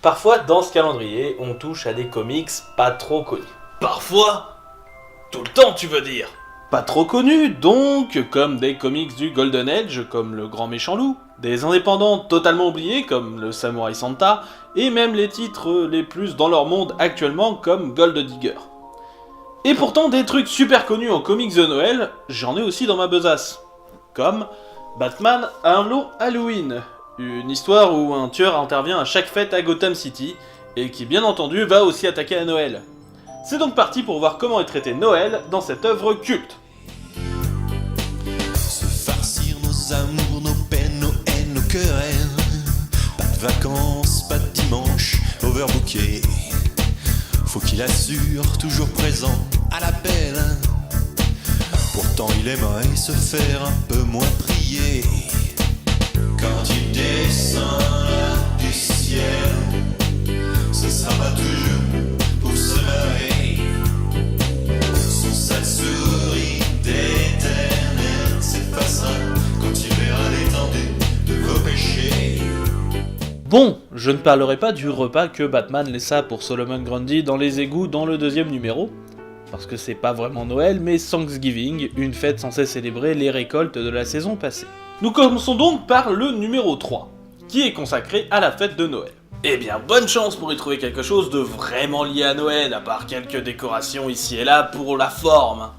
Parfois, dans ce calendrier, on touche à des comics pas trop connus. Parfois? Tout le temps, tu veux dire? Pas trop connus, donc, comme des comics du Golden Age, comme Le Grand Méchant Loup, des indépendants totalement oubliés, comme le Samurai Santa, et même les titres les plus dans leur monde actuellement, comme Gold Digger. Et pourtant, des trucs super connus en comics de Noël, j'en ai aussi dans ma besace. Comme Batman un long Halloween, une histoire où un tueur intervient à chaque fête à Gotham City, et qui bien entendu va aussi attaquer à Noël. C'est donc parti pour voir comment est traité Noël dans cette œuvre culte. Se farcir nos amours, nos peines, nos haines, nos querelles. Pas de vacances, pas de dimanche, overbooké. Faut qu'il assure, toujours présent à l'appel. Pourtant il aimerait se faire un peu moins prier. Quand il descend là du ciel, ce sera pas toujours pour se marrer. Son sale sourire d'éternel s'effacera quand il verra l'étendue de vos péchés. Bon, je ne parlerai pas du repas que Batman laissa pour Solomon Grundy dans les égouts dans le 2e numéro, parce que c'est pas vraiment Noël, mais Thanksgiving, une fête censée célébrer les récoltes de la saison passée. Nous commençons donc par le numéro 3, qui est consacré à la fête de Noël. Eh bien, bonne chance pour y trouver quelque chose de vraiment lié à Noël, à part quelques décorations ici et là pour la forme.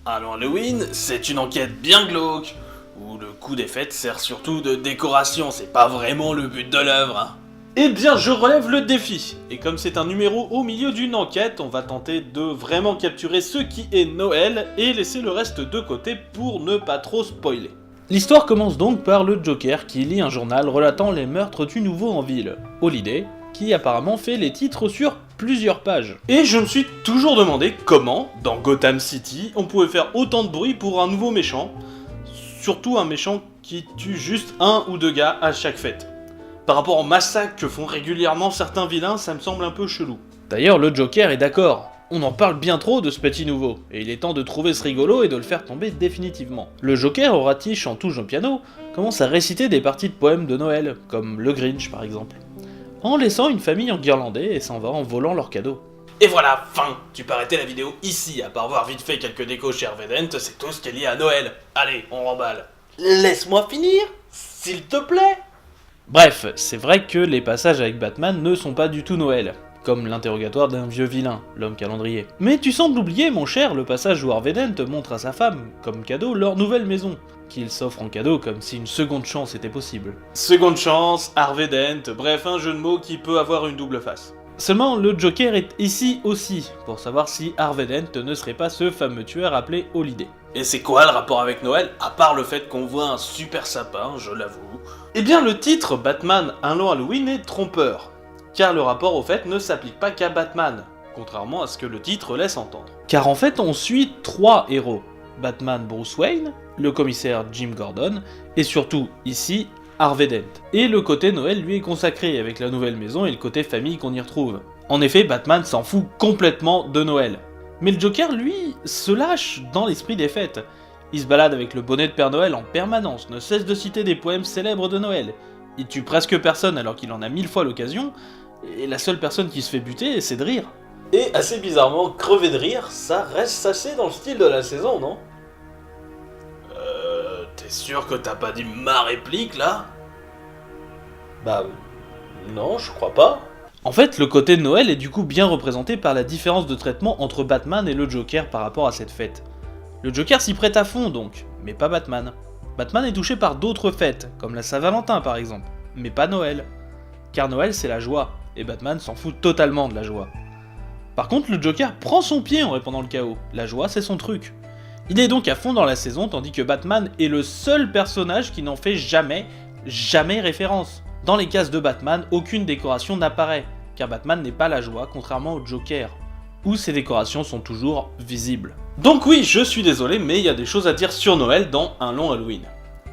Un long Halloween, c'est une enquête bien glauque, où le coup des fêtes sert surtout de décoration, c'est pas vraiment le but de l'œuvre. Hein. Eh bien, je relève le défi, et comme c'est un numéro au milieu d'une enquête, on va tenter de vraiment capturer ce qui est Noël, et laisser le reste de côté pour ne pas trop spoiler. L'histoire commence donc par le Joker qui lit un journal relatant les meurtres du nouveau en ville, Holiday, qui apparemment fait les titres sur plusieurs pages. Et je me suis toujours demandé comment, dans Gotham City, on pouvait faire autant de bruit pour un nouveau méchant, surtout un méchant qui tue juste 1 ou 2 gars à chaque fête. Par rapport au massacre que font régulièrement certains vilains, ça me semble un peu chelou. D'ailleurs, le Joker est d'accord. On en parle bien trop de ce petit nouveau, et il est temps de trouver ce rigolo et de le faire tomber définitivement. Le Joker, au ratiche en touche au piano, commence à réciter des parties de poèmes de Noël, comme le Grinch par exemple, en laissant une famille enguirlandée et s'en va en volant leurs cadeaux. Et voilà, fin. Tu peux arrêter la vidéo ici, à part voir vite fait quelques décos chez Harvey Dent, c'est tout ce qui est lié à Noël. Allez, on remballe. Laisse-moi finir, s'il te plaît. Bref, c'est vrai que les passages avec Batman ne sont pas du tout Noël, comme l'interrogatoire d'un vieux vilain, l'homme calendrier. Mais tu sembles oublier, mon cher, le passage où Harvey Dent montre à sa femme, comme cadeau, leur nouvelle maison, qu'il s'offre en cadeau comme si une seconde chance était possible. Seconde chance, Harvey Dent, bref, un jeu de mots qui peut avoir une double face. Seulement, le Joker est ici aussi, pour savoir si Harvey Dent ne serait pas ce fameux tueur appelé Holiday. Et c'est quoi le rapport avec Noël, à part le fait qu'on voit un super sapin, je l'avoue? Eh bien, le titre Batman un long Halloween est trompeur, car le rapport au fait ne s'applique pas qu'à Batman, contrairement à ce que le titre laisse entendre. Car en fait, on suit 3 héros. Batman Bruce Wayne, le commissaire Jim Gordon, et surtout, ici, Harvey Dent. Et le côté Noël lui est consacré, avec la nouvelle maison et le côté famille qu'on y retrouve. En effet, Batman s'en fout complètement de Noël. Mais le Joker, lui, se lâche dans l'esprit des fêtes. Il se balade avec le bonnet de Père Noël en permanence, ne cesse de citer des poèmes célèbres de Noël. Il tue presque personne alors qu'il en a 1000 fois l'occasion, et la seule personne qui se fait buter, c'est de rire. Et assez bizarrement, crever de rire, ça reste assez dans le style de la saison, non? T'es sûr que t'as pas dit ma réplique, là? Bah... non, je crois pas. En fait, le côté de Noël est du coup bien représenté par la différence de traitement entre Batman et le Joker par rapport à cette fête. Le Joker s'y prête à fond donc, mais pas Batman. Batman est touché par d'autres fêtes, comme la Saint-Valentin par exemple, mais pas Noël. Car Noël c'est la joie, et Batman s'en fout totalement de la joie. Par contre, le Joker prend son pied en répandant le chaos, la joie c'est son truc. Il est donc à fond dans la saison, tandis que Batman est le seul personnage qui n'en fait jamais référence. Dans les cases de Batman, aucune décoration n'apparaît, car Batman n'est pas la joie, contrairement au Joker, où ses décorations sont toujours visibles. Donc oui, je suis désolé, mais il y a des choses à dire sur Noël dans un long Halloween.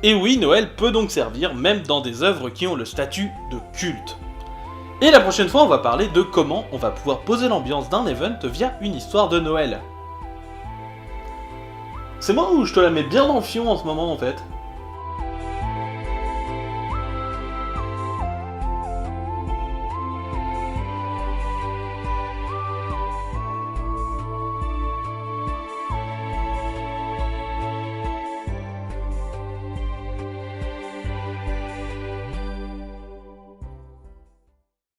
Et oui, Noël peut donc servir même dans des œuvres qui ont le statut de culte. Et la prochaine fois, on va parler de comment on va pouvoir poser l'ambiance d'un event via une histoire de Noël. C'est moi ou je te la mets bien dans le fion en ce moment en fait?